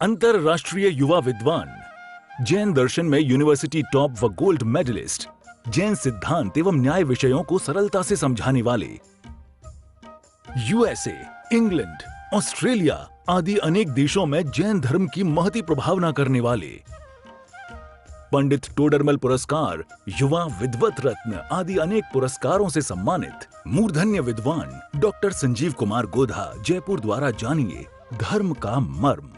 अंतरराष्ट्रीय युवा विद्वान, जैन दर्शन में यूनिवर्सिटी टॉप व गोल्ड मेडलिस्ट, जैन सिद्धांत एवं न्याय विषयों को सरलता से समझाने वाले, यूएसए, इंग्लैंड, ऑस्ट्रेलिया आदि अनेक देशों में जैन धर्म की महती प्रभावना करने वाले, पंडित टोडरमल पुरस्कार, युवा विद्वत रत्न आदि अनेक पुरस्कारों से सम्मानित मूर्धन्य विद्वान डॉक्टर संजीव कुमार गोधा जयपुर द्वारा जानिए धर्म का मर्म।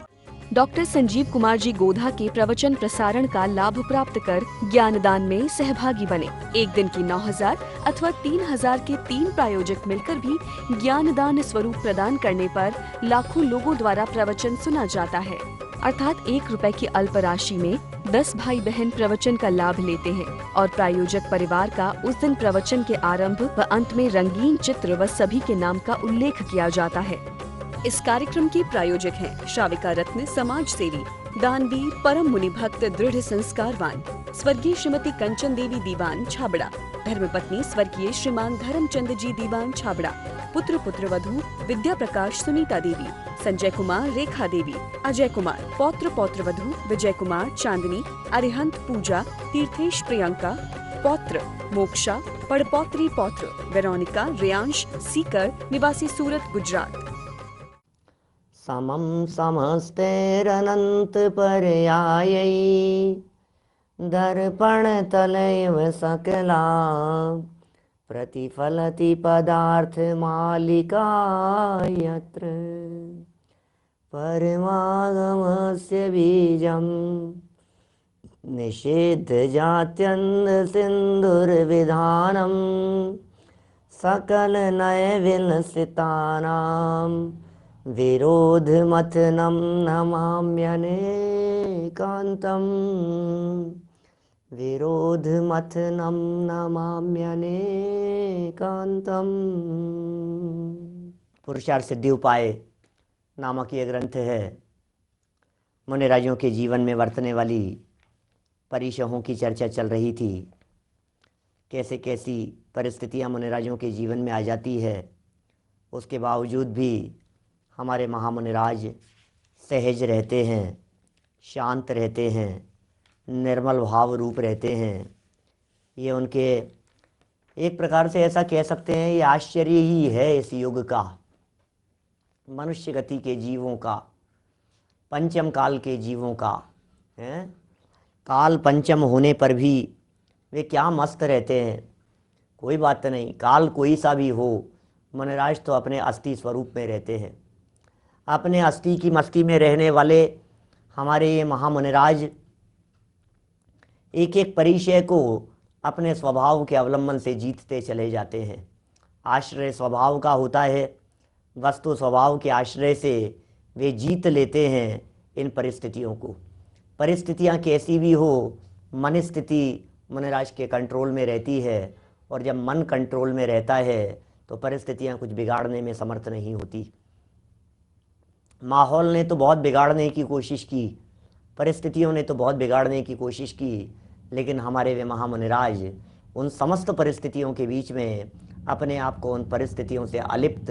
डॉक्टर संजीव कुमार जी गोधा के प्रवचन प्रसारण का लाभ प्राप्त कर ज्ञानदान में सहभागी बने। एक दिन की 9,000 अथवा 3,000 के 3 प्रायोजक मिलकर भी ज्ञानदान स्वरूप प्रदान करने पर लाखों लोगों द्वारा प्रवचन सुना जाता है। अर्थात 1 रुपए की अल्प राशि में 10 भाई बहन प्रवचन का लाभ लेते हैं और प्रायोजक परिवार का उस दिन प्रवचन के आरंभ व अंत में रंगीन चित्र व सभी के नाम का उल्लेख किया जाता है। इस कार्यक्रम के प्रायोजक हैं श्राविका रत्न समाज सेवी, दानवीर, परम मुनि भक्त, दृढ़ संस्कारवान स्वर्गीय श्रीमती कंचन देवी दीवान छाबड़ा, धर्मपत्नी स्वर्गीय श्रीमान धर्मचंद जी दीवान छाबड़ा, पुत्र पुत्रवधू विद्या प्रकाश सुनीता देवी, संजय कुमार रेखा देवी, अजय कुमार, पौत्र पौत्रवधू विजय कुमार चांदनी, अरिहंत पूजा, तीर्थेश प्रियंका, पौत्र मोक्षा, पड़पौत्री पौत्र वेरोनिका, रेयांश सीकर निवासी सूरत गुजरात। समं समस्तैरनंत पर्यायै दर्पणतलैव सकला प्रतिफलति पदार्थ मालिका यत्र परमागमस्य बीजं निषेध जात्यन्त सिंधुर्विधानं सकल नय विलसितानां विरोधमथनं नमाम्यनेकान्तम् विरोधमथनं नमाम्यनेकान्तम्। पुरुषार्थ सिद्धि उपाय नामक ये ग्रंथ है। मुनिराजों के जीवन में बरतने वाली परिशहों की चर्चा चल रही थी। कैसे कैसी परिस्थितियां मुनिराजों के जीवन में आ जाती है, उसके बावजूद भी हमारे महामुनिराज सहज रहते हैं, शांत रहते हैं, निर्मल भाव रूप रहते हैं। ये उनके एक प्रकार से ऐसा कह सकते हैं, ये आश्चर्य ही है इस युग का, मनुष्य गति के जीवों का, पंचम काल के जीवों का है। काल पंचम होने पर भी वे क्या मस्त रहते हैं। कोई बात नहीं, काल कोई सा भी हो, मुनिराज तो अपने अस्थि स्वरूप में रहते हैं। अपने अस्थि की मस्ती में रहने वाले हमारे ये महामुनिराज एक एक परिचय को अपने स्वभाव के अवलंबन से जीतते चले जाते हैं। आश्रय स्वभाव का होता है, वस्तु स्वभाव के आश्रय से वे जीत लेते हैं इन परिस्थितियों को। परिस्थितियाँ कैसी भी हो, मन स्थिति मुनिराज के कंट्रोल में रहती है, और जब मन कंट्रोल में रहता है तो परिस्थितियाँ कुछ बिगाड़ने में समर्थ नहीं होती। माहौल ने तो बहुत बिगाड़ने की कोशिश की, परिस्थितियों ने तो बहुत बिगाड़ने की कोशिश की, लेकिन हमारे वे महामुनिराज उन समस्त परिस्थितियों के बीच में अपने आप को उन परिस्थितियों से अलिप्त,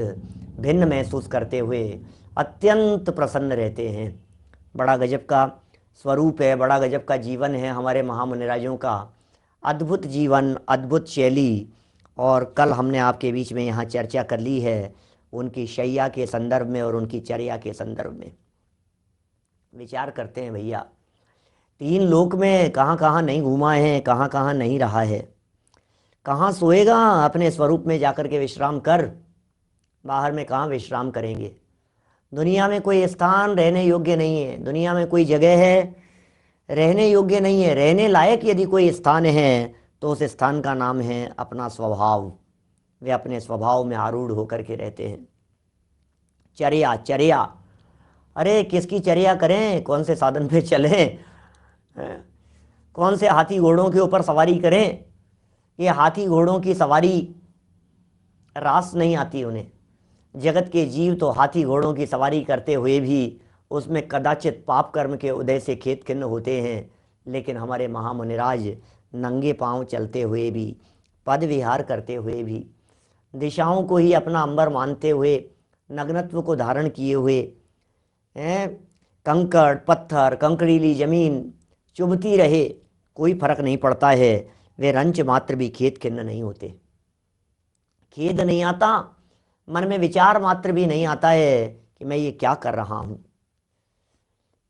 भिन्न महसूस करते हुए अत्यंत प्रसन्न रहते हैं। बड़ा गजब का स्वरूप है, बड़ा गजब का जीवन है हमारे महामुनिराजों का। अद्भुत जीवन, अद्भुत शैली। और कल हमने आपके बीच में यहाँ चर्चा कर ली है उनकी शैया के संदर्भ में और उनकी चर्या के संदर्भ में। विचार करते हैं भैया, 3 लोक में कहाँ कहाँ नहीं घूमा है, कहाँ कहाँ नहीं रहा है। कहाँ सोएगा, अपने स्वरूप में जाकर के विश्राम कर, बाहर में कहाँ विश्राम करेंगे। दुनिया में कोई स्थान रहने योग्य नहीं है, दुनिया में कोई जगह है रहने योग्य नहीं है। रहने लायक यदि कोई स्थान है तो उस स्थान का नाम है अपना स्वभाव। वे अपने स्वभाव में आरूढ़ होकर के रहते हैं। चर्या, चर्या, अरे किसकी चर्या करें, कौन से साधन पे चलें, कौन से हाथी घोड़ों के ऊपर सवारी करें। ये हाथी घोड़ों की सवारी रास नहीं आती उन्हें। जगत के जीव तो हाथी घोड़ों की सवारी करते हुए भी उसमें कदाचित पाप कर्म के उदय से खेत खिन्न होते हैं, लेकिन हमारे महामुनिराज नंगे पांव चलते हुए भी, पद विहार करते हुए भी, दिशाओं को ही अपना अंबर मानते हुए, नग्नत्व को धारण किए हुए हैं, कंकड़ पत्थर कंकड़ीली जमीन चुभती रहे, कोई फर्क नहीं पड़ता है, वे रंच मात्र भी खेद खिन्न नहीं होते। खेद नहीं आता, मन में विचार मात्र भी नहीं आता है कि मैं ये क्या कर रहा हूँ।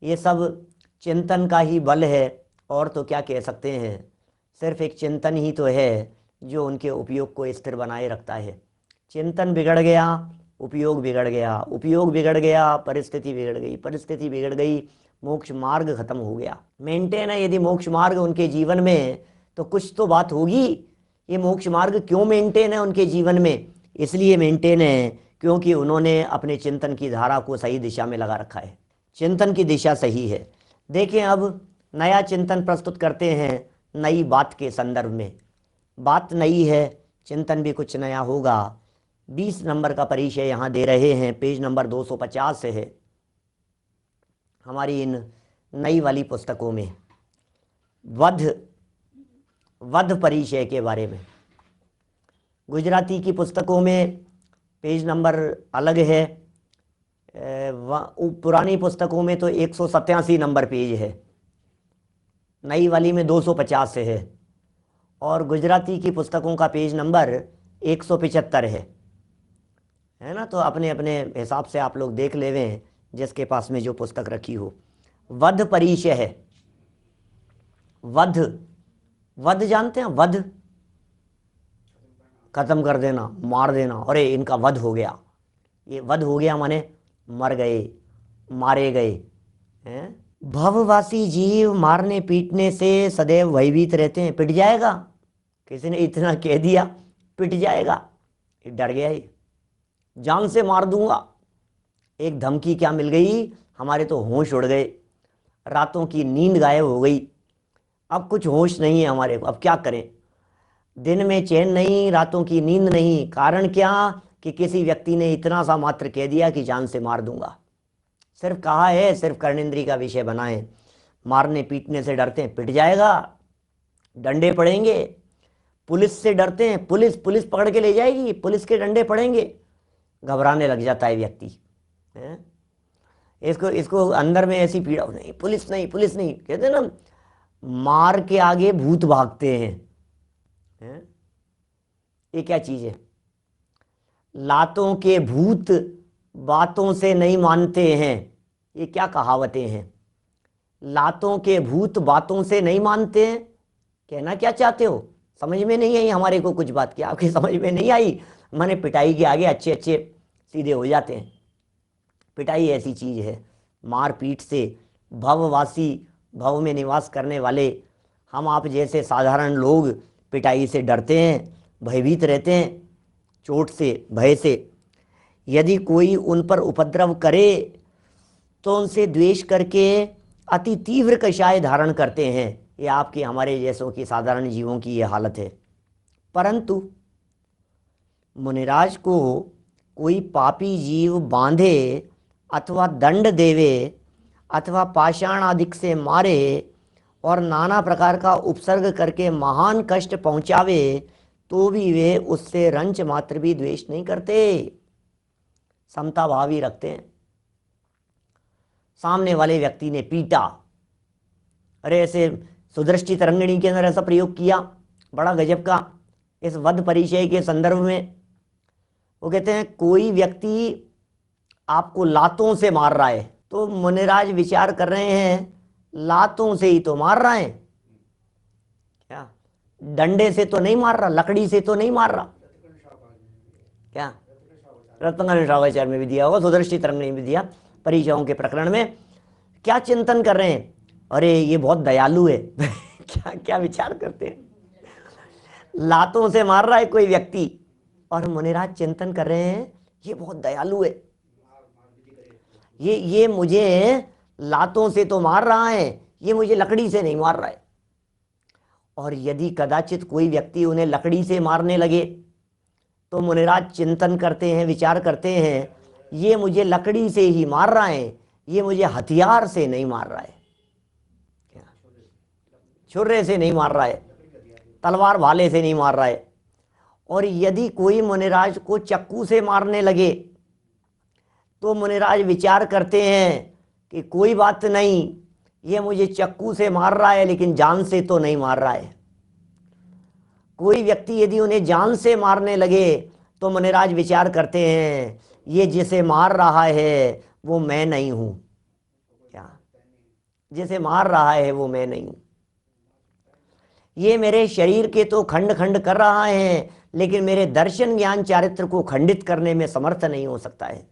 ये सब चिंतन का ही बल है, और तो क्या कह सकते हैं। सिर्फ एक चिंतन ही तो है जो उनके उपयोग को स्थिर बनाए रखता है। चिंतन बिगड़ गया, उपयोग बिगड़ गया, उपयोग बिगड़ गया, परिस्थिति बिगड़ गई, परिस्थिति बिगड़ गई, मोक्ष मार्ग खत्म हो गया। मेंटेन है यदि मोक्ष मार्ग उनके जीवन में, तो कुछ तो बात होगी। ये मोक्ष मार्ग क्यों मेंटेन है उनके जीवन में? इसलिए मेंटेन है क्योंकि उन्होंने अपने चिंतन की धारा को सही दिशा में लगा रखा है। चिंतन की दिशा सही है। देखें, अब नया चिंतन प्रस्तुत करते हैं नई बात के संदर्भ में। बात नई है, चिंतन भी कुछ नया होगा। 20 नंबर का परिचय यहाँ दे रहे हैं, पेज नंबर 250 से है हमारी इन नई वाली पुस्तकों में। वध परिचय के बारे में गुजराती की पुस्तकों में पेज नंबर अलग है, पुरानी पुस्तकों में तो 187 नंबर पेज है, नई वाली में 250 से है, और गुजराती की पुस्तकों का पेज नंबर 175 है ना। तो अपने अपने हिसाब से आप लोग देख लेवें जिसके पास में जो पुस्तक रखी हो। वध परिचय है। वध जानते हैं? वध खत्म कर देना, मार देना। अरे इनका वध हो गया, ये वध हो गया माने मर गए, मारे गए हैं। भववासी जीव मारने पीटने से सदैव भयभीत रहते हैं। पिट जाएगा, किसी ने इतना कह दिया पिट जाएगा, ये डर गया, ये जान से मार दूंगा। एक धमकी क्या मिल गई, हमारे तो होश उड़ गए, रातों की नींद गायब हो गई, अब कुछ होश नहीं है हमारे को, अब क्या करें। दिन में चैन नहीं, रातों की नींद नहीं। कारण क्या कि किसी व्यक्ति ने इतना सा मात्र कह दिया कि जान से मार दूंगा। सिर्फ कहा है, सिर्फ कर्णेंद्री का विषय बना है। मारने पीटने से डरते हैं, पिट जाएगा, डंडे पड़ेंगे। पुलिस से डरते हैं, पुलिस पकड़ के ले जाएगी, पुलिस के डंडे पड़ेंगे, घबराने लग जाता है व्यक्ति। इसको अंदर में ऐसी पीड़ा, नहीं पुलिस नहीं कहते ना, मार के आगे भूत भागते हैं। ये क्या चीज है? लातों के भूत बातों से नहीं मानते हैं, ये क्या कहावतें हैं? लातों के भूत बातों से नहीं मानते हैं, कहना क्या चाहते हो? समझ में नहीं आई हमारे को कुछ बात, क्या आपकी समझ में नहीं आई? माने पिटाई के आगे अच्छे सीधे हो जाते हैं। पिटाई ऐसी चीज है, मार पीट से भववासी, भव में निवास करने वाले हम आप जैसे साधारण लोग पिटाई से डरते हैं, भयभीत रहते हैं, चोट से, भय से। यदि कोई उन पर उपद्रव करे तो उनसे द्वेष करके अति तीव्र कषाय धारण करते हैं। ये आपके हमारे जैसों की साधारण जीवों की ये हालत है। परंतु मुनिराज को कोई पापी जीव बांधे अथवा दंड देवे अथवा पाषाण आदिक से मारे और नाना प्रकार का उपसर्ग करके महान कष्ट पहुंचावे तो भी वे उससे रंच मात्र भी द्वेष नहीं करते, समता भाव ही रखते हैं। सामने वाले व्यक्ति ने पीटा, अरे ऐसे सुदृष्टि तरंगिणी के अंदर ऐसा प्रयोग किया, बड़ा गजब का, इस वध परिचय के संदर्भ में। वो कहते हैं कोई व्यक्ति आपको लातों से मार रहा है, तो मुनिराज विचार कर रहे हैं लातों से ही तो मार रहा है, क्या डंडे से तो नहीं मार रहा, लकड़ी से तो नहीं मार रहा। क्या रत्नगण श्रावाचार्य में भी दिया होगा, सुदृष्टि तरंगिणी में भी दिया, परिचयों के प्रकरण में। क्या चिंतन कर रहे हैं? अरे ये बहुत दयालु है। क्या विचार करते हैं? लातों से मार रहा है कोई व्यक्ति और मुनिराज चिंतन कर रहे हैं ये बहुत दयालु है, ये मुझे लातों से तो मार रहा है, ये मुझे लकड़ी से नहीं मार रहा है। और यदि कदाचित कोई व्यक्ति उन्हें लकड़ी से मारने लगे तो मुनिराज चिंतन करते हैं, विचार करते हैं ये मुझे लकड़ी से ही मार रहा है, ये मुझे हथियार से नहीं मार रहा है, छुरे से नहीं मार रहा है, तलवार भाले से नहीं मार रहा है। और यदि कोई मुनिराज को चक्कू से मारने लगे तो मुनिराज विचार करते हैं कि कोई बात नहीं, ये मुझे चक्कू से मार रहा है लेकिन जान से तो नहीं मार रहा है। कोई व्यक्ति यदि उन्हें जान से मारने लगे तो मुनिराज विचार करते हैं ये जिसे मार रहा है वो मैं नहीं हूं। क्या? जिसे मार रहा है वो मैं नहीं हूं। ये मेरे शरीर के तो खंड खंड कर रहा है लेकिन मेरे दर्शन ज्ञान चारित्र को खंडित करने में समर्थ नहीं हो सकता है।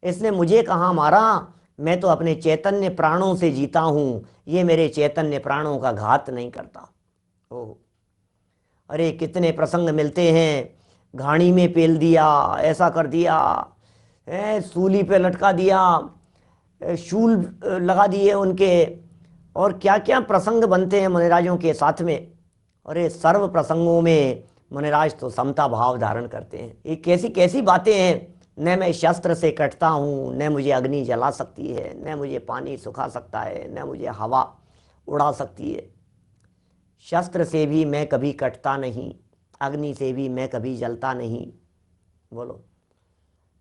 इसने मुझे कहाँ मारा, मैं तो अपने चैतन्य प्राणों से जीता हूं, ये मेरे चैतन्य प्राणों का घात नहीं करता। ओह, अरे कितने प्रसंग मिलते हैं, घाणी में पेल दिया, ऐसा कर दिया, सूली पे लटका दिया, शूल लगा दिए उनके, और क्या क्या प्रसंग बनते हैं मुनिराजों के साथ में। अरे सर्व प्रसंगों में मुनिराज तो समता भाव धारण करते हैं। ये कैसी कैसी बातें हैं, न मैं शस्त्र से कटता हूँ, न मुझे अग्नि जला सकती है, न मुझे पानी सुखा सकता है, न मुझे हवा उड़ा सकती है। शस्त्र से भी मैं कभी कटता नहीं, अग्नि से भी मैं कभी जलता नहीं, बोलो,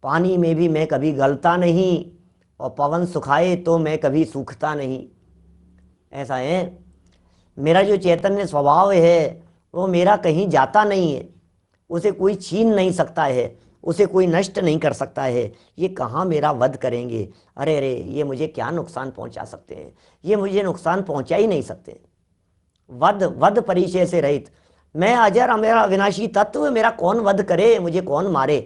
पानी में भी मैं कभी गलता नहीं, और पवन सुखाए तो मैं कभी सूखता नहीं। ऐसा है, मेरा जो चैतन्य स्वभाव है वो मेरा कहीं जाता नहीं है, उसे कोई छीन नहीं सकता है, उसे कोई नष्ट नहीं कर सकता है। ये कहाँ मेरा वध करेंगे, अरे अरे ये मुझे क्या नुकसान पहुंचा सकते हैं, ये मुझे नुकसान पहुंचा ही नहीं सकते। वध वध परिचय से रहित, मैं अजर मेरा अविनाशी तत्व, मेरा कौन वध करे, मुझे कौन मारे,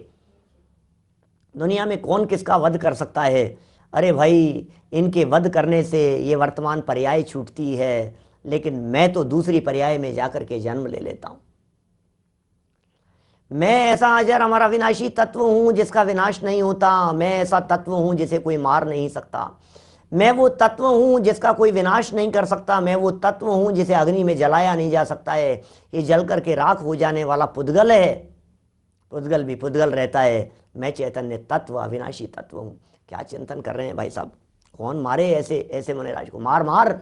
दुनिया में कौन किसका वध कर सकता है। अरे भाई, इनके वध करने से ये वर्तमान पर्याय छूटती है, लेकिन मैं तो दूसरी पर्याय में जाकर के जन्म ले लेता हूं। मैं ऐसा अजर अमर अविनाशी तत्व हूं जिसका विनाश नहीं होता, मैं ऐसा तत्व हूं जिसे कोई मार नहीं सकता, मैं वो तत्व हूं जिसका कोई विनाश नहीं कर सकता, मैं वो तत्व हूं जिसे अग्नि में जलाया नहीं जा सकता है। ये जल करके राख हो जाने वाला पुद्गल है, पुद्गल भी पुद्गल रहता है, मैं चैतन्य तत्व अविनाशी तत्व हूं। क्या चिंतन कर रहे हैं भाई साहब, कौन मारे ऐसे ऐसे मुनिराज को, मार मार।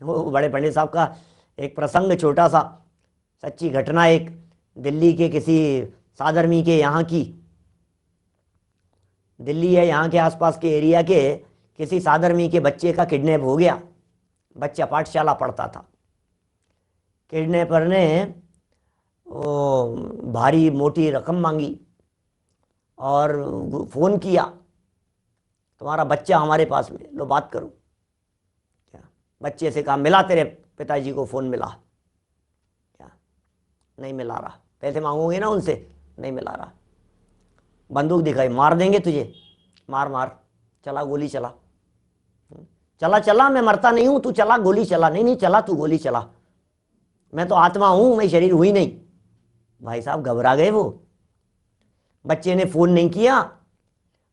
वो बड़े पंडित साहब का एक प्रसंग, छोटा सा सच्ची घटना, एक दिल्ली के किसी साधर्मी के यहाँ की, दिल्ली है यहाँ के आसपास के एरिया के किसी साधर्मी के बच्चे का किडनैप हो गया। बच्चा पाठशाला पढ़ता था, किडनैपर ने वो भारी मोटी रकम मांगी और फ़ोन किया, तुम्हारा बच्चा हमारे पास में, लो बात करो। क्या? बच्चे से कहा मिला तेरे पिताजी को, फ़ोन मिला क्या? नहीं मिला रहा। पैसे मांगोगे ना उनसे, नहीं मिला रहा। बंदूक दिखाई, मार देंगे तुझे, मार मार, चला गोली चला, चला चला, मैं मरता नहीं हूं, तू चला गोली चला, नहीं नहीं चला तू गोली चला, मैं तो आत्मा हूं, मैं शरीर हुई नहीं। भाई साहब घबरा गए वो, बच्चे ने फोन नहीं किया।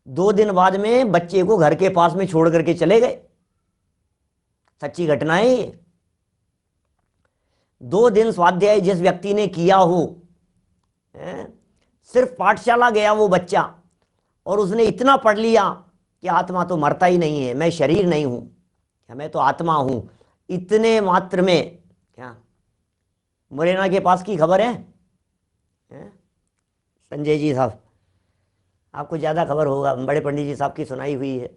2 दिन बाद में बच्चे को घर के पास में छोड़ करके चले गए। सच्ची घटना है ये। 2 दिन स्वाध्याय जिस व्यक्ति ने किया हो, सिर्फ पाठशाला गया वो बच्चा, और उसने इतना पढ़ लिया कि आत्मा तो मरता ही नहीं है, मैं शरीर नहीं हूं, क्या मैं तो आत्मा हूं, इतने मात्र में क्या मुरैना के पास की खबर है? संजय जी साहब, आपको ज़्यादा खबर होगा, बड़े पंडित जी साहब की सुनाई हुई है,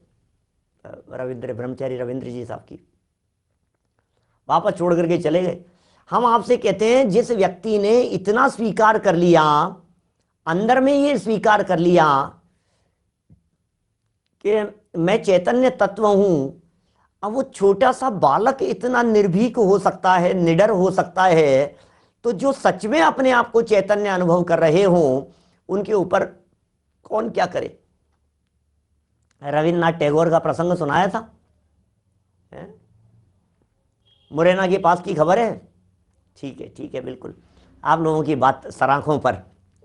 रविंद्र ब्रह्मचारी रविंद्र जी साहब की, वापस छोड़ करके चले गए। हम आपसे कहते हैं, जिस व्यक्ति ने इतना स्वीकार कर लिया, अंदर में ये स्वीकार कर लिया कि मैं चैतन्य तत्व हूं, अब वो छोटा सा बालक इतना निर्भीक हो सकता है, निडर हो सकता है, तो जो सच में अपने आप को चैतन्य अनुभव कर रहे हों उनके ऊपर कौन क्या करे। रविन्द्रनाथ टैगोर का प्रसंग सुनाया था, मुरैना के पास की खबर है? ठीक है, बिल्कुल आप लोगों की बात सराखों पर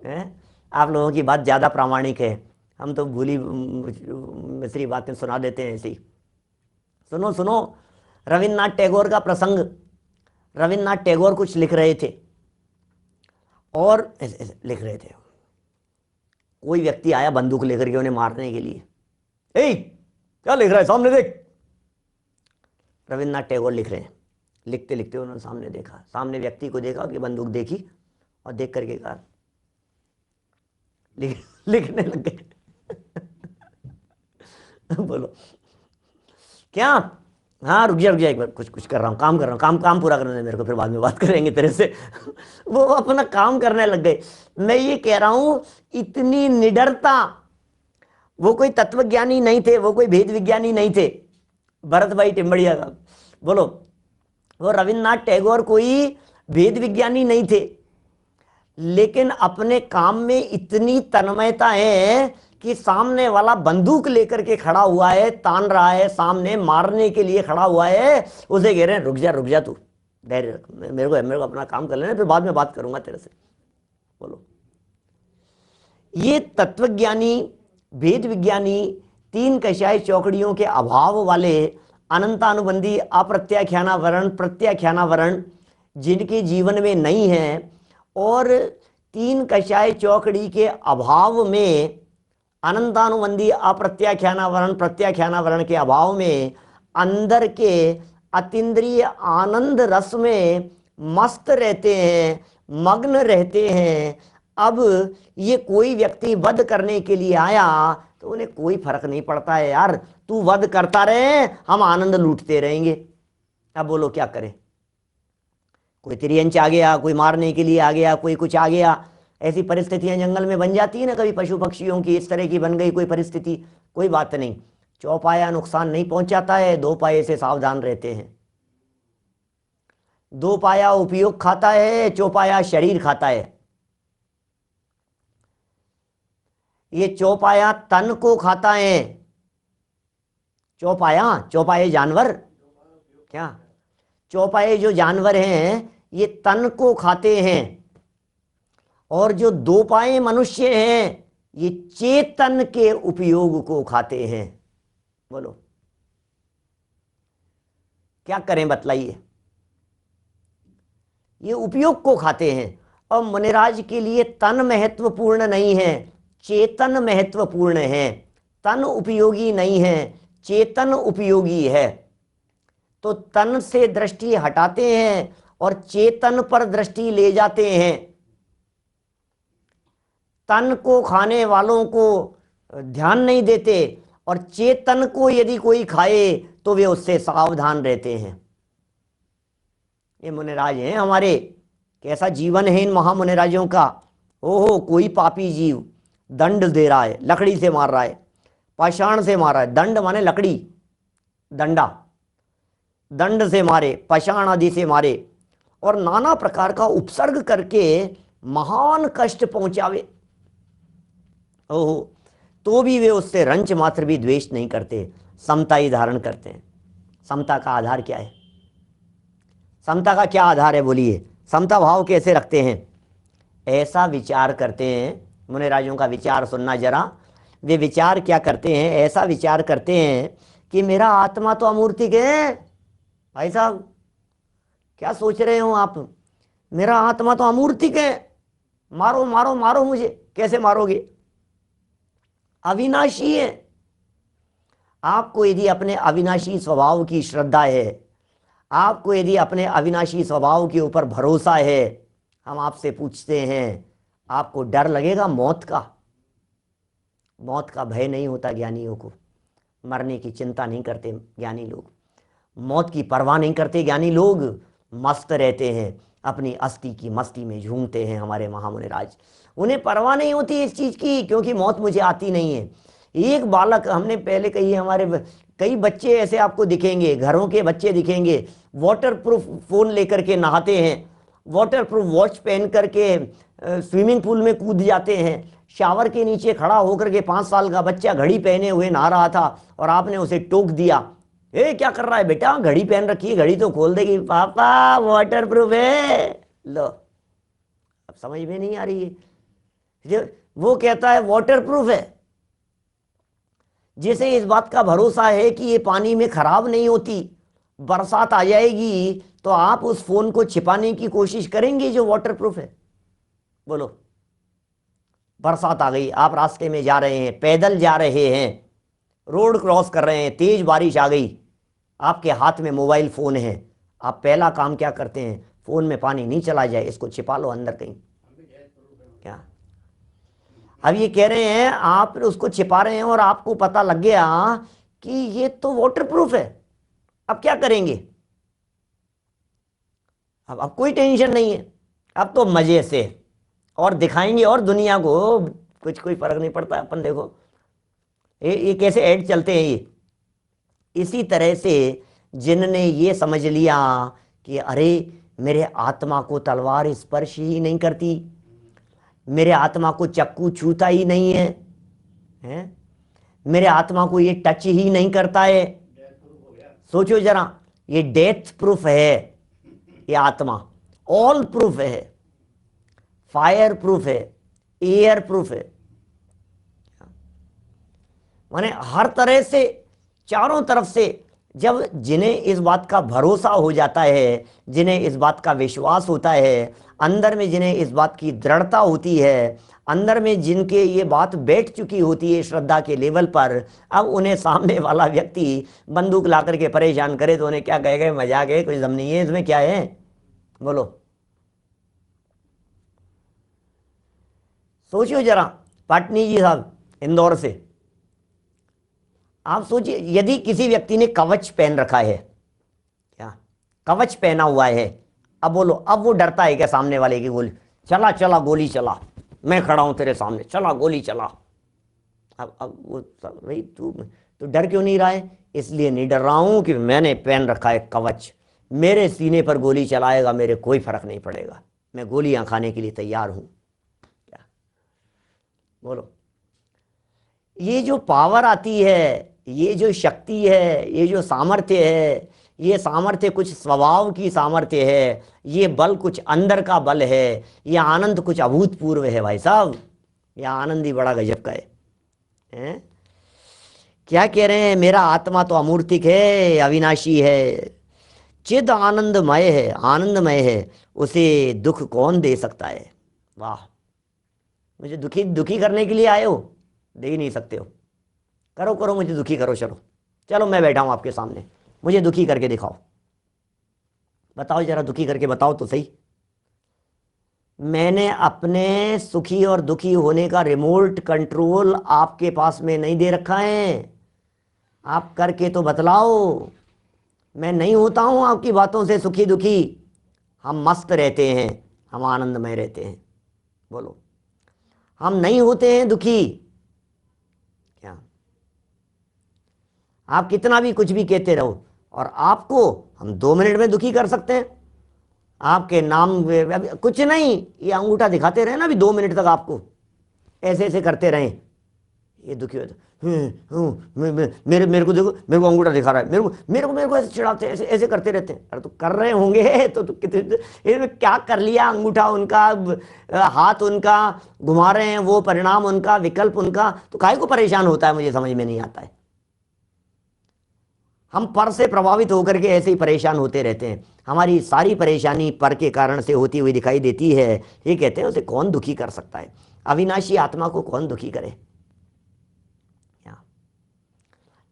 है, आप लोगों की बात ज़्यादा प्रामाणिक है, हम तो भूली मिस्री बातें सुना देते हैं ऐसी। सुनो सुनो, रविन्द्रनाथ टैगोर का प्रसंग। रविन्द्रनाथ टैगोर कुछ लिख रहे थे और ऐसे लिख रहे थे, कोई व्यक्ति आया बंदूक लेकर के उन्हें मारने के लिए। ए क्या लिख रहा है, सामने देख। रविन्द्रनाथ टैगोर लिख रहे हैं, लिखते लिखते उन्होंने सामने देखा, सामने व्यक्ति को देखा कि बंदूक देखी और देख करके कहा, लिखने लग गए। बोलो, क्या? हाँ रुक जा एक बार, कुछ कुछ कर रहा हूँ, काम कर रहा हूँ, काम पूरा करने दे मेरे को, फिर बाद में बात करेंगे तेरे से। वो अपना काम करने लग गए। मैं ये कह रहा हूँ, इतनी निडरता। वो कोई तत्वज्ञानी नहीं थे, वो कोई भेद विज्ञानी नहीं थे, भरत भाई टिम्बड़िया का, बोलो। वो रविन्द्रनाथ टैगोर कोई भेद विज्ञानी नहीं थे, लेकिन अपने काम में इतनी तन्मयता है कि सामने वाला बंदूक लेकर के खड़ा हुआ है, तान रहा है, सामने मारने के लिए खड़ा हुआ है, उसे कह रहे हैं रुक जा तू, धैर्य रख, मेरे को अपना काम कर लेना, फिर बाद में बात करूंगा तेरे से। बोलो, ये तत्वज्ञानी, भेद विज्ञानी, तीन कषाय चौकड़ियों के अभाव वाले, अनंतानुबंधी, अप्रत्याख्यानावरण, प्रत्याख्यानावरण जिनके जीवन में नहीं है, और तीन कषाय चौकड़ी के अभाव में, अनंतानुबंधी, अप्रत्याख्यानावरण, प्रत्याख्यानावरण के अभाव में अंदर के अतीन्द्रिय आनंद रस में मस्त रहते हैं, मग्न रहते हैं। अब ये कोई व्यक्ति वध करने के लिए आया तो उन्हें कोई फर्क नहीं पड़ता है, यार तू वध करता रहे, हम आनंद लूटते रहेंगे। अब बोलो क्या करें? कोई तिरंच आ गया, कोई मारने के लिए आ गया, कोई कुछ आ गया। ऐसी परिस्थितियां जंगल में बन जाती है ना, कभी पशु पक्षियों की इस तरह की बन गई कोई परिस्थिति, कोई बात नहीं, चौपाया नुकसान नहीं पहुंचाता है, दो पाये से सावधान रहते हैं। दो पाया उपयोग खाता है, चौपाया शरीर खाता है। ये चौपाया तन को खाता है, चौपाए जानवर, क्या चौपाए जो जानवर हैं ये तन को खाते हैं, और जो दो पाए मनुष्य हैं ये चेतन के उपयोग को खाते हैं। बोलो क्या करें, बतलाइए। ये उपयोग को खाते हैं, और मुनिराज के लिए तन महत्वपूर्ण नहीं है, चेतन महत्वपूर्ण है। तन उपयोगी नहीं है, चेतन उपयोगी है। तो तन से दृष्टि हटाते हैं और चेतन पर दृष्टि ले जाते हैं। तन को खाने वालों को ध्यान नहीं देते, और चेतन को यदि कोई खाए तो वे उससे सावधान रहते हैं। ये मुनिराज हैं हमारे। कैसा जीवन है इन महामुनिराजों का। ओहो, कोई पापी जीव दंड दे रहा है, लकड़ी से मार रहा है, पाषाण से मार रहा है। दंड माने लकड़ी, दंडा, दंड से मारे, पाषाण आदि से मारे, और नाना प्रकार का उपसर्ग करके महान कष्ट पहुंचावे। ओहो, तो भी वे उससे रंच मात्र भी द्वेष नहीं करते, समता ही धारण करते हैं। समता का आधार क्या है? समता का क्या आधार है बोलिए? समता भाव कैसे रखते हैं? ऐसा विचार करते हैं, मुनिराजों का विचार सुनना जरा। वे विचार क्या करते हैं? ऐसा विचार करते हैं कि मेरा आत्मा तो अमूर्तिक है। भाई साहब क्या सोच रहे हो आप? मेरा आत्मा तो अमूर्तिक है, मारो मारो मारो मुझे। कैसे मारोगे? अविनाशी है। आपको यदि अपने अविनाशी स्वभाव की श्रद्धा है, आपको यदि अपने अविनाशी स्वभाव के ऊपर भरोसा है, हम आपसे पूछते हैं, आपको डर लगेगा मौत का? मौत का भय नहीं होता ज्ञानियों को, मरने की चिंता नहीं करते ज्ञानी लोग, मौत की परवाह नहीं करते ज्ञानी लोग, मस्त रहते हैं, अपनी अस्थि की मस्ती में झूमते हैं हमारे महामुनिराज। उन्हें परवाह नहीं होती इस चीज़ की, क्योंकि मौत मुझे आती नहीं है। एक बालक, हमने पहले कही, हमारे कई बच्चे ऐसे आपको दिखेंगे, घरों के बच्चे दिखेंगे, वाटर प्रूफ फ़ोन लेकर के नहाते हैं, वाटर प्रूफ वॉच पहन करके स्विमिंग पूल में कूद जाते हैं। शावर के नीचे खड़ा होकर के 5 साल का बच्चा घड़ी पहने हुए नहा रहा था, और आपने उसे टोक दिया, ए क्या कर रहा है बेटा, घड़ी पहन रखी है, घड़ी तो खोल देगी। पापा वाटर प्रूफ है। लो, अब समझ में नहीं आ रही है। वो कहता है वाटर प्रूफ है, जिसे इस बात का भरोसा है कि ये पानी में खराब नहीं होती, बरसात आ जाएगी तो आप उस फोन को छिपाने की कोशिश करेंगे जो वाटर प्रूफ है। बोलो, बरसात आ गई, आप रास्ते में जा रहे हैं, पैदल जा रहे हैं, रोड क्रॉस कर रहे हैं, तेज बारिश आ गई, आपके हाथ में मोबाइल फ़ोन है, आप पहला काम क्या करते हैं? फ़ोन में पानी नहीं चला जाए, इसको छिपा लो अंदर कहीं। क्या अब ये कह रहे हैं, आप उसको छिपा रहे हैं और आपको पता लग गया कि ये तो वाटरप्रूफ है, अब क्या करेंगे, अब कोई टेंशन नहीं है, अब तो मजे से और दिखाएंगे और दुनिया को कुछ कोई फर्क नहीं पड़ता। अपन देखो ये कैसे ऐड चलते हैं ये। इसी तरह से जिनने ये समझ लिया कि अरे मेरे आत्मा को तलवार स्पर्श ही नहीं करती, मेरे आत्मा को चक्कू छूता ही नहीं है, हैं? मेरे आत्मा को ये टच ही नहीं करता है। सोचो जरा, ये डेथ प्रूफ है, ये आत्मा ऑल प्रूफ है, फायर प्रूफ है, एयर प्रूफ है, माने हर तरह से चारों तरफ से। जब जिन्हें इस बात का भरोसा हो जाता है, जिन्हें इस बात का विश्वास होता है, अंदर में जिन्हें इस बात की दृढ़ता होती है, अंदर में जिनके ये बात बैठ चुकी होती है श्रद्धा के लेवल पर, अब उन्हें सामने वाला व्यक्ति बंदूक ला करके परेशान करे तो उन्हें क्या कहेगा, मजाक है, कुछ दम नहीं है इसमें, क्या है, बोलो। सोचिए जरा, पाटनी जी साहब इंदौर से, आप सोचिए यदि किसी व्यक्ति ने कवच पहन रखा है, क्या कवच पहना हुआ है, अब बोलो, अब वो डरता है क्या सामने वाले की गोली, चला चला गोली चला, मैं खड़ा हूं तेरे सामने, चला गोली चला। अब वो भाई तू डर क्यों नहीं रहा है, इसलिए नहीं डर रहा हूं कि मैंने पहन रखा है कवच, मेरे सीने पर गोली चलाएगा मेरे कोई फर्क नहीं पड़ेगा, मैं गोलियां खाने के लिए तैयार हूं, क्या बोलो। ये जो पावर आती है, ये जो शक्ति है, ये जो सामर्थ्य है, ये सामर्थ्य कुछ स्वभाव की सामर्थ्य है, ये बल कुछ अंदर का बल है, ये आनंद कुछ अभूतपूर्व है भाई साहब, यह आनंद ही बड़ा गजब का है? क्या कह रहे हैं, मेरा आत्मा तो अमूर्तिक है, अविनाशी है, चिद आनंदमय है, आनंदमय है, उसे दुख कौन दे सकता है। वाह, मुझे दुखी करने के लिए आए हो, दे ही नहीं सकते हो, करो करो मुझे दुखी करो, चलो चलो मैं बैठा हूं आपके सामने, मुझे दुखी करके दिखाओ, बताओ जरा दुखी करके बताओ तो सही। मैंने अपने सुखी और दुखी होने का रिमोट कंट्रोल आपके पास में नहीं दे रखा है, आप करके तो बतलाओ। मैं नहीं होता हूं आपकी बातों से सुखी दुखी, हम मस्त रहते हैं, हम आनंदमय रहते हैं, बोलो, हम नहीं होते हैं दुखी। क्या आप कितना भी कुछ भी कहते रहो, और आपको हम 2 मिनट में दुखी कर सकते हैं, आपके नाम कुछ नहीं, ये अंगूठा दिखाते रहे ना अभी 2 मिनट तक, आपको ऐसे ऐसे करते रहे, ये दुखी होता, मेरे को देखो, मेरे को अंगूठा दिखा रहा है, मेरे को ऐसे चिढ़ाते हैं, ऐसे ऐसे करते रहते हैं। अरे तो कर रहे होंगे तो कितने क्या कर लिया, अंगूठा उनका, हाथ उनका घुमा रहे हैं, वो परिणाम उनका, विकल्प उनका, तो काहे को परेशान होता है, मुझे समझ में नहीं आता है। हम पर से प्रभावित होकर के ऐसे ही परेशान होते रहते हैं, हमारी सारी परेशानी पर के कारण से होती हुई दिखाई देती है। ये कहते हैं उसे कौन दुखी कर सकता है, अविनाशी आत्मा को कौन दुखी करे।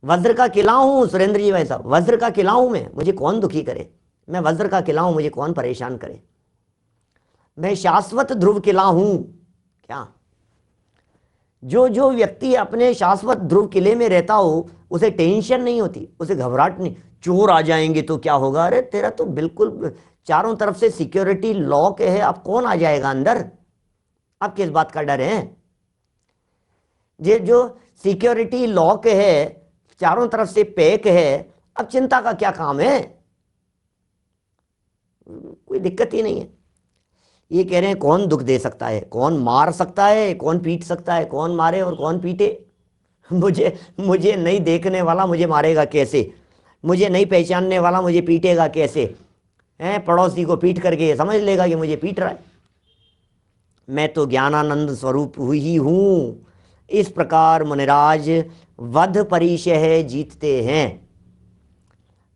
वज्र का किला हूं सुरेंद्र जी भाई साहब, वज्र का किला हूं मैं, मुझे कौन दुखी करे, मैं वज्र का किला हूं, मुझे कौन परेशान करे, मैं शाश्वत ध्रुव किला हूं। क्या जो व्यक्ति अपने शाश्वत ध्रुव किले में रहता हो उसे टेंशन नहीं होती, उसे घबराहट नहीं, चोर आ जाएंगे तो क्या होगा, अरे तेरा तो बिल्कुल चारों तरफ से सिक्योरिटी लॉक है, अब कौन आ जाएगा अंदर, अब किस बात का डर है। जो सिक्योरिटी लॉक है, चारों तरफ से पैक है, अब चिंता का क्या काम है, कोई दिक्कत ही नहीं है। ये कह रहे हैं कौन दुख दे सकता है, कौन मार सकता है, कौन पीट सकता है, कौन मारे और कौन पीटे। मुझे नहीं देखने वाला मुझे मारेगा कैसे, मुझे नहीं पहचानने वाला मुझे पीटेगा कैसे, हैं, पड़ोसी को पीट करके समझ लेगा कि मुझे पीट रहा है। मैं तो ज्ञानानंद स्वरूप ही हूं। इस प्रकार मुनिराज वध परिचय जीतते हैं।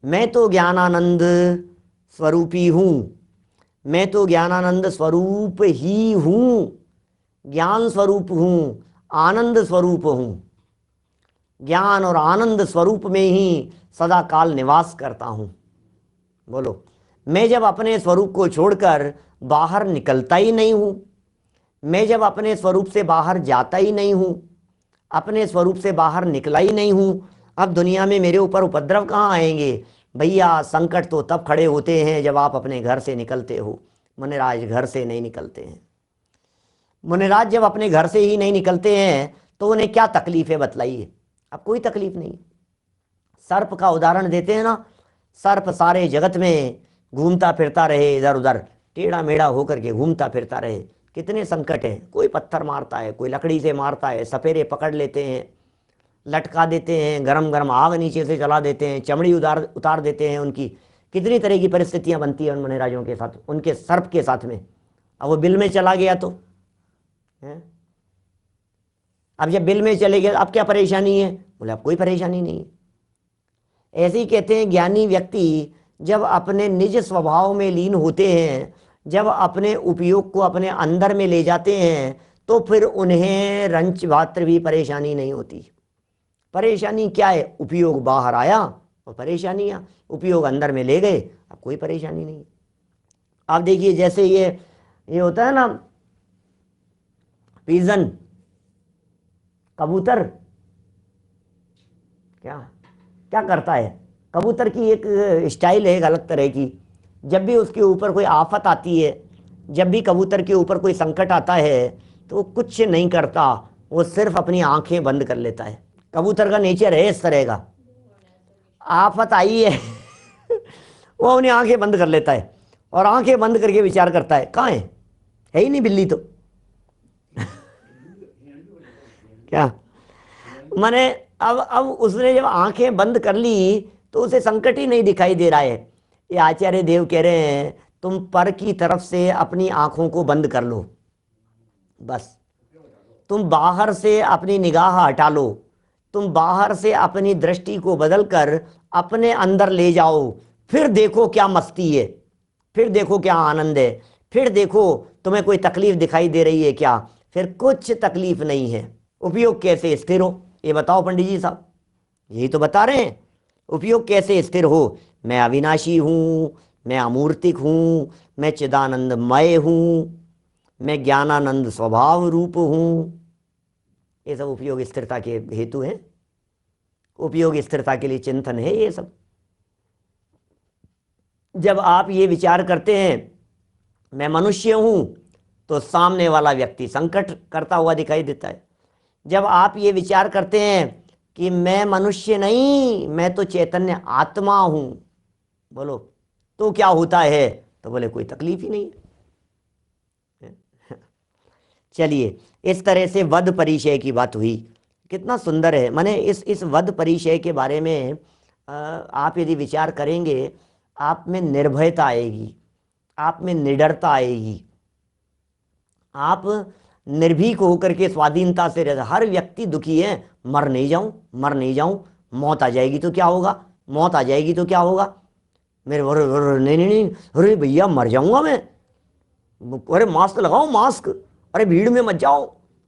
मैं तो ज्ञानानंद स्वरूपी हूं, मैं तो ज्ञानानंद स्वरूप ही हूं, ज्ञान स्वरूप हूं, आनंद स्वरूप हूं, ज्ञान और आनंद स्वरूप में ही सदा काल निवास करता हूं। बोलो, मैं जब अपने स्वरूप को छोड़कर बाहर निकलता ही नहीं हूं, मैं जब अपने स्वरूप से बाहर जाता ही नहीं हूं, अपने स्वरूप से बाहर निकला ही नहीं हूं, अब दुनिया में मेरे ऊपर उपद्रव कहाँ आएंगे? भैया संकट तो तब खड़े होते हैं जब आप अपने घर से निकलते हो। मुनिराज घर से नहीं निकलते हैं। मुनिराज जब अपने घर से ही नहीं निकलते हैं तो उन्हें क्या तकलीफ है बतलाइए? अब कोई तकलीफ नहीं। सर्प का उदाहरण देते हैं ना, सर्प सारे जगत में घूमता फिरता रहे, इधर उधर टेढ़ा मेढ़ा होकर के घूमता फिरता रहे। कितने संकट हैं, कोई पत्थर मारता है, कोई लकड़ी से मारता है, सपेरे पकड़ लेते हैं, लटका देते हैं, गरम गरम आग नीचे से जला देते हैं, चमड़ी उतार देते हैं उनकी। कितनी तरह की परिस्थितियां बनती हैं उन मुनिराजों के साथ, उनके सर्प के साथ में। अब वो बिल में चला गया तो है? अब जब बिल में चले गए अब क्या परेशानी है? बोले अब कोई परेशानी नहीं है। ऐसे ही कहते हैं ज्ञानी व्यक्ति जब अपने निज स्वभाव में लीन होते हैं, जब अपने उपयोग को अपने अंदर में ले जाते हैं, तो फिर उन्हें रंच मात्र भी परेशानी नहीं होती। परेशानी क्या है? उपयोग बाहर आया और परेशानियां, उपयोग अंदर में ले गए, अब कोई परेशानी नहीं। आप देखिए जैसे ये होता है ना पिजन, कबूतर क्या क्या करता है? कबूतर की एक स्टाइल है, एक अलग तरह की। जब भी उसके ऊपर कोई आफत आती है, जब भी कबूतर के ऊपर कोई संकट आता है, तो वो कुछ नहीं करता, वो सिर्फ अपनी आंखें बंद कर लेता है। कबूतर का नेचर है इस तरह का। आफत आई है वो अपनी आंखें बंद कर लेता है और आंखें बंद करके विचार करता है कहाँ है ही नहीं बिल्ली तो क्या माने अब उसने जब आंखें बंद कर ली तो उसे संकट ही नहीं दिखाई दे रहा है। ये आचार्य देव कह रहे हैं तुम पर की तरफ से अपनी आंखों को बंद कर लो, बस तुम बाहर से अपनी निगाह हटा लो, तुम बाहर से अपनी दृष्टि को बदलकर अपने अंदर ले जाओ, फिर देखो क्या मस्ती है, फिर देखो क्या आनंद है, फिर देखो तुम्हें कोई तकलीफ दिखाई दे रही है क्या? फिर कुछ तकलीफ नहीं है। उपयोग कैसे स्थिर हो ये बताओ पंडित जी साहब, यही तो बता रहे हैं। उपयोग कैसे स्थिर हो? मैं अविनाशी हूँ, मैं अमूर्तिक हूँ, मैं चिदानंदमय हूँ, मैं ज्ञानानंद स्वभाव रूप हूँ। ये सब उपयोग स्थिरता के हेतु हैं, उपयोग स्थिरता के लिए चिंतन है ये सब। जब आप ये विचार करते हैं मैं मनुष्य हूं, तो सामने वाला व्यक्ति संकट करता हुआ दिखाई देता है। जब आप ये विचार करते हैं कि मैं मनुष्य नहीं, मैं तो चैतन्य आत्मा हूं, बोलो तो क्या होता है? तो बोले कोई तकलीफ ही नहीं है। चलिए, इस तरह से वध परिचय की बात हुई, कितना सुंदर है। माने इस वध परिचय के बारे में आप यदि विचार करेंगे, आप में निर्भयता आएगी, आप में निडरता आएगी, आप निर्भीक होकर के स्वाधीनता से रहते। हर व्यक्ति दुखी है, मर नहीं जाऊं, मर नहीं जाऊं, मौत आ जाएगी तो क्या होगा, मौत आ जाएगी तो क्या होगा? मेरे नहीं नहीं नहीं, अरे भैया मर जाऊंगा मैं, अरे मास्क लगाओ मास्क, अरे भीड़ में मत जाओ,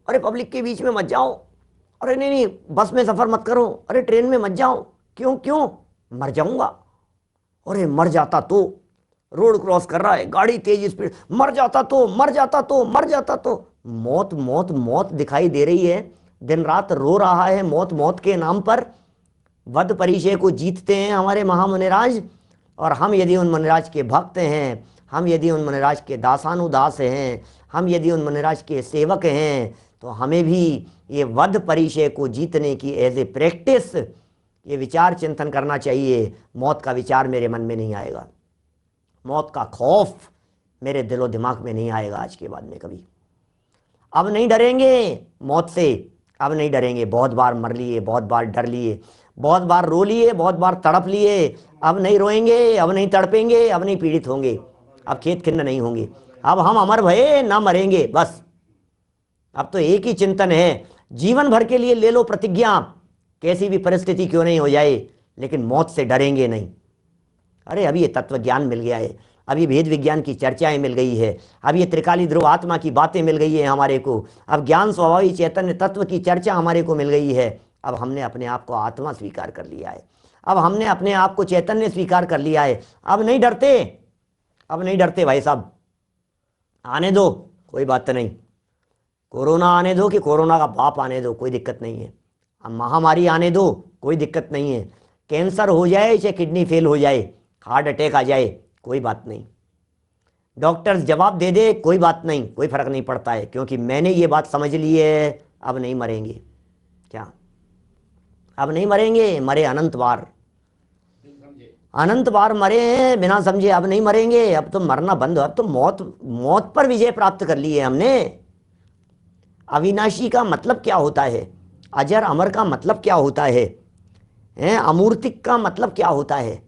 अरे पब्लिक के बीच में मत जाओ, अरे नहीं नहीं बस में सफर मत करो, अरे ट्रेन में मत जाओ, क्यों क्यों? मर जाऊंगा। अरे मर जाता तो, रोड क्रॉस कर रहा है, गाड़ी तेज स्पीड, मर जाता तो, मर जाता तो, मर जाता तो। मौत मौत मौत दिखाई दे रही है, दिन रात रो रहा है मौत मौत के नाम पर। वध परिचय को जीतते हैं हमारे महामुनिराज, और हम यदि उन मुनिराज के भक्त हैं, हम यदि उन मुनिराज के दासानुदास हैं, हम यदि उन मुनिराज के सेवक हैं, तो हमें भी ये वध परिचय को जीतने की एज ए प्रैक्टिस ये विचार चिंतन करना चाहिए। मौत का विचार मेरे मन में नहीं आएगा, मौत का खौफ मेरे दिलो दिमाग में नहीं आएगा आज के बाद में कभी। अब नहीं डरेंगे मौत से, अब नहीं डरेंगे। बहुत बार मर लिए, बहुत बार डर लिए, बहुत बार रो लिए, बहुत बार तड़प लिए, अब नहीं रोएंगे, अब नहीं तड़पेंगे, अब नहीं पीड़ित होंगे, अब खेत खिन्न नहीं होंगे, अब हम अमर भये ना मरेंगे। बस अब तो एक ही चिंतन है, जीवन भर के लिए ले लो प्रतिज्ञा, कैसी भी परिस्थिति क्यों नहीं हो जाए, लेकिन मौत से डरेंगे नहीं। अरे अभी ये तत्व ज्ञान मिल गया है, अब ये भेद विज्ञान की चर्चाएं मिल गई है, अब ये त्रिकाली ध्रुव आत्मा की बातें मिल गई है हमारे को, अब ज्ञान स्वभावी चैतन्य तत्व की चर्चा हमारे को मिल गई है। अब हमने अपने आप को आत्मा स्वीकार कर लिया है, अब हमने अपने आप को चैतन्य स्वीकार कर लिया है। अब नहीं डरते, अब नहीं डरते भाई साहब। आने दो, कोई बात नहीं, कोरोना आने दो कि कोरोना का बाप आने दो, कोई दिक्कत नहीं है। अब महामारी आने दो, कोई दिक्कत नहीं है, कैंसर हो जाए चाहे किडनी फेल हो जाए, हार्ट अटैक आ जाए, कोई बात नहीं, डॉक्टर्स जवाब दे दे, कोई बात नहीं, कोई फर्क नहीं पड़ता है, क्योंकि मैंने ये बात समझ ली है, अब नहीं मरेंगे। क्या अब नहीं मरेंगे? मरे अनंत बार, अनंत बार मरे हैं बिना समझे, अब नहीं मरेंगे, अब तो मरना बंद हो, अब तो मौत पर विजय प्राप्त कर ली है हमने। अविनाशी का मतलब क्या होता है? अजर अमर का मतलब क्या होता है? अमूर्तिक का मतलब क्या होता है?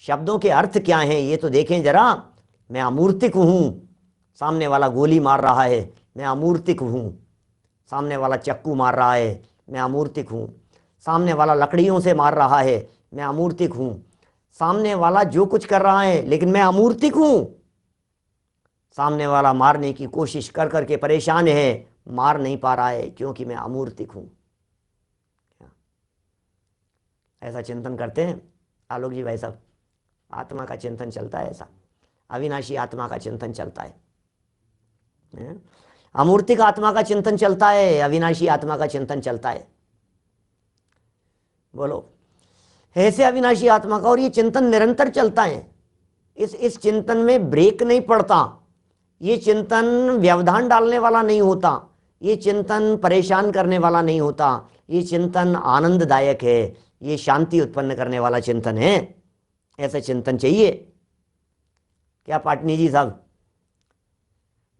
शब्दों के अर्थ क्या हैं ये तो देखें जरा। मैं अमूर्तिक हूं, सामने वाला गोली मार रहा है, मैं अमूर्तिक हूं। सामने वाला चक्कू मार रहा है, मैं अमूर्तिक हूं। सामने वाला लकड़ियों से मार रहा है, मैं अमूर्तिक हूं। सामने वाला जो कुछ कर रहा है लेकिन मैं अमूर्तिक हूं। सामने वाला मारने की कोशिश कर करके परेशान है, मार नहीं पा रहा है क्योंकि मैं अमूर्तिक हूं। ऐसा चिंतन करते हैं आलोक जी भाई साहब? आत्मा का चिंतन चलता है, ऐसा अविनाशी आत्मा का चिंतन चलता है, अमूर्तिक आत्मा का चिंतन चलता है, अविनाशी आत्मा का चिंतन चलता है। बोलो, ऐसे अविनाशी आत्मा का, और ये चिंतन निरंतर चलता है। इस चिंतन में ब्रेक नहीं पड़ता, ये चिंतन व्यवधान डालने वाला नहीं होता, ये चिंतन परेशान करने वाला नहीं होता, ये चिंतन आनंददायक है, ये शांति उत्पन्न करने वाला चिंतन है। ऐसा चिंतन चाहिए क्या पाटनी जी साहब?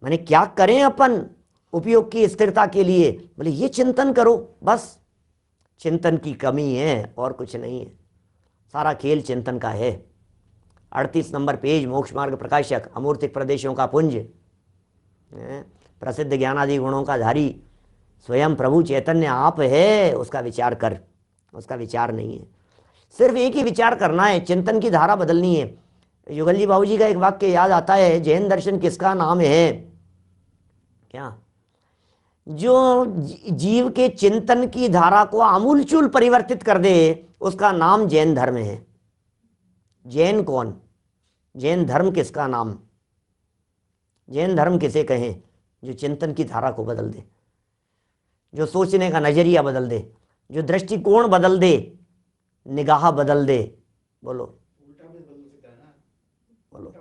माने क्या करें अपन उपयोग की स्थिरता के लिए? बोले ये चिंतन करो, बस चिंतन की कमी है और कुछ नहीं है, सारा खेल चिंतन का है। 38 नंबर पेज, मोक्ष मार्ग प्रकाशक, अमूर्तिक प्रदेशों का पुंज, प्रसिद्ध ज्ञानादि गुणों का धारी स्वयं प्रभु चैतन्य आप है, उसका विचार कर, उसका विचार नहीं है, सिर्फ एक ही विचार करना है, चिंतन की धारा बदलनी है। युगल जी बाबू जी का एक वाक्य याद आता है, जैन दर्शन किसका नाम है? क्या? जो जीव के चिंतन की धारा को आमूलचूल परिवर्तित कर दे, उसका नाम जैन धर्म है। जैन कौन? जैन धर्म किसका नाम? जैन धर्म किसे कहें? जो चिंतन की धारा को बदल दे, जो सोचने का नजरिया बदल दे, जो दृष्टिकोण बदल दे, निगाह बदल दे। बोलो बोलो,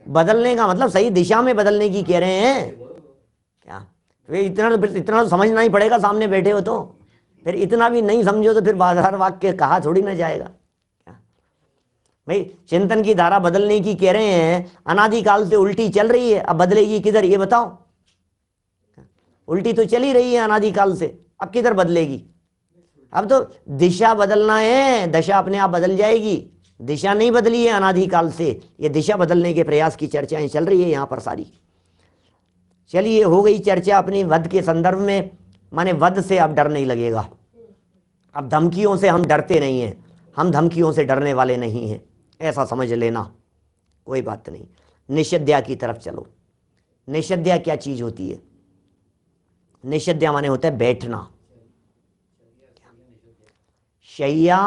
बदलने का मतलब सही दिशा में बदलने की कह रहे हैं क्या? वे इतना तो समझना ही पड़ेगा, सामने बैठे हो तो। फिर इतना भी नहीं समझो तो फिर बाजार वाक्य कहा थोड़ी ना जाएगा क्या? भाई चिंतन की धारा बदलने की कह रहे हैं, अनादिकाल से उल्टी चल रही है, अब बदलेगी किधर ये बताओ? उल्टी तो चली रही है अनादिकाल से, अब किधर बदलेगी? अब तो दिशा बदलना है, दशा अपने आप बदल जाएगी। दिशा नहीं बदली है अनादिकाल से, ये दिशा बदलने के प्रयास की चर्चाएं चल रही है यहाँ पर सारी। चलिए हो गई चर्चा अपनी वध के संदर्भ में, माने वध से अब डर नहीं लगेगा, अब धमकियों से हम डरते नहीं हैं, हम धमकियों से डरने वाले नहीं हैं, ऐसा समझ लेना, कोई बात नहीं। निषेध्या की तरफ चलो। निषेध्या क्या चीज होती है? निषेध्या माने होता है बैठना। शय्या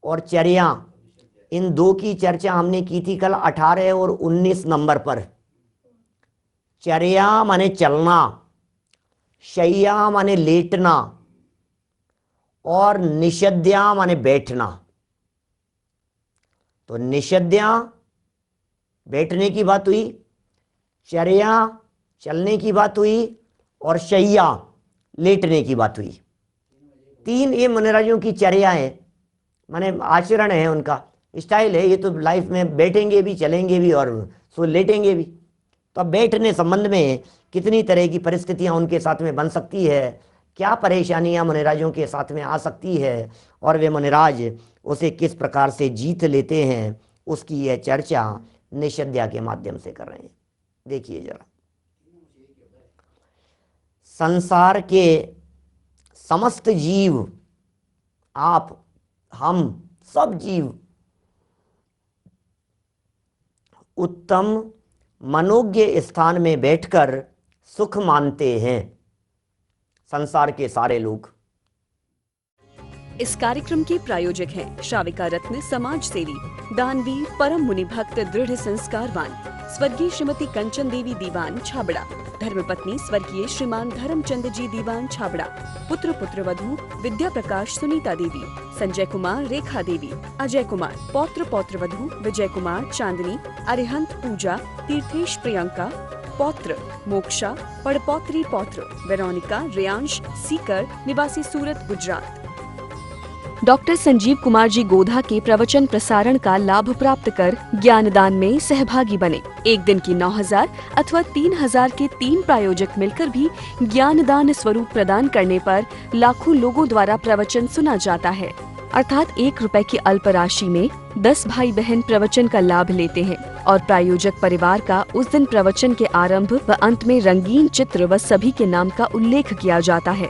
और चर्या, इन दो की चर्चा हमने की थी कल 18 और 19 नंबर पर। चर्या माने चलना, शय्या माने लेटना, और निषेध्या माने बैठना। तो निषेध्या बैठने की बात हुई, चर्या चलने की बात हुई, और शय्या लेटने की बात हुई। तीन ये मनराजियों की चर्या है, माने आचरण है, उनका स्टाइल है। ये तो लाइफ में बैठेंगे भी, चलेंगे भी और सो लेटेंगे भी। तो अब बैठने संबंध में कितनी तरह की परिस्थितियां उनके साथ में बन सकती है, क्या परेशानियां मुनिराजों के साथ में आ सकती है, और वे मुनिराज उसे किस प्रकार से जीत लेते हैं, उसकी यह चर्चा निषेध्या के माध्यम से कर रहे हैं। देखिए जरा, संसार के समस्त जीव, आप, हम सब जीव उत्तम मनोज्ञ स्थान में बैठकर सुख मानते हैं, संसार के सारे लोग। इस कार्यक्रम के प्रायोजक हैं श्राविका रत्न समाज सेवी, दानवीर, परम मुनि भक्त, दृढ़ संस्कारवान स्वर्गीय श्रीमती कंचन देवी दीवान छाबड़ा। धर्मपत्नी स्वर्गीय श्रीमान धर्मचंद जी दीवान छाबड़ा, पुत्र पुत्रवधू विद्या प्रकाश सुनीता देवी, संजय कुमार रेखा देवी, अजय कुमार, पौत्र पौत्रवधू विजय कुमार चांदनी, अरिहंत पूजा, तीर्थेश प्रियंका, पौत्र मोक्षा, पड़पौत्री पौत्र वेरोनिका रेयांश सीकर निवासी सूरत गुजरात। डॉक्टर संजीव कुमार जी गोधा के प्रवचन प्रसारण का लाभ प्राप्त कर ज्ञानदान में सहभागी बने। एक दिन की 9,000 अथवा 3,000 के 3 प्रायोजक मिलकर भी ज्ञानदान स्वरूप प्रदान करने पर लाखों लोगों द्वारा प्रवचन सुना जाता है। अर्थात 1 रुपए की अल्प राशि में 10 भाई बहन प्रवचन का लाभ लेते हैं और प्रायोजक परिवार का उस दिन प्रवचन के आरंभ व अंत में रंगीन चित्र व सभी के नाम का उल्लेख किया जाता है।